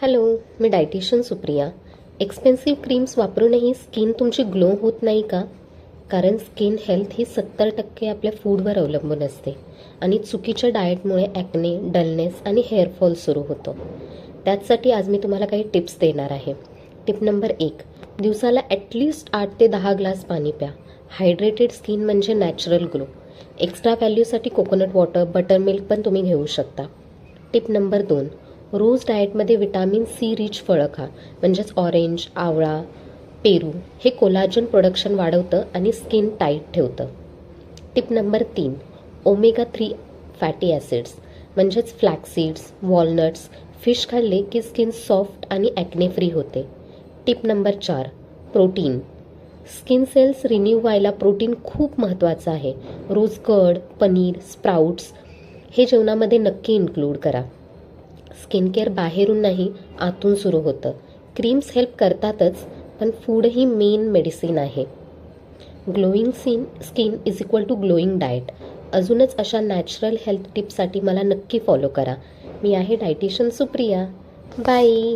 Hello, मी dietitian Supriya. Expensive creams वापरूनही skin तुमची glow होत नाही का? कारण स्किन हेल्थ ही 70% आपल्या फूडवर अवलंबून असते आणि चुकीच्या डाएटमुळे ॲक्ने, डलनेस आणि हेअरफॉल सुरू होतो. त्याचसाठी आज मी तुम्हाला काही टिप्स देणार आहे. टिप नंबर 1, दिवसाला ॲटलिस्ट 8 ते 10 ग्लास पाणी प्या. हायड्रेटेड स्किन म्हणजे नॅचरल ग्लो. एक्स्ट्रा व्हॅल्यूसाठी कोकोनट वॉटर, बटरमिल्क पण तुम्ही घेऊ शकता. टिप नंबर 2, रोज डाएटमध्ये विटॅमिन सी रिच फळं खा. म्हणजेच ऑरेंज, आवळा, पेरू हे कोलाजन प्रोडक्शन वाढवतं आणि स्किन टाईट ठेवतं. Tip number 3, omega 3 fatty acids म्हणजेच फ्लॅक्सीड्स, वॉलनट्स, फिश खाल्ले की स्किन सॉफ्ट आणि ॲक्ने फ्री होते. Tip number 4, protein. Skin cells renew व्हायला प्रोटीन खूप महत्त्वाचं आहे. रोज कर्ड, पनीर, स्प्राउट्स हे जेवणामध्ये नक्की इन्क्लूड करा. स्किन केअर बाहेरून नाही, आतून सुरू होतं. क्रीम्स हेल्प करतातच, पण फूडही मेन मेडिसिन आहे. Glowing skin is equal to glowing diet. अजूनच अशा नॅचरल हेल्थ टिप्ससाठी मला नक्की फॉलो करा. मी आहे डायटिशियन सुप्रिया. बाय.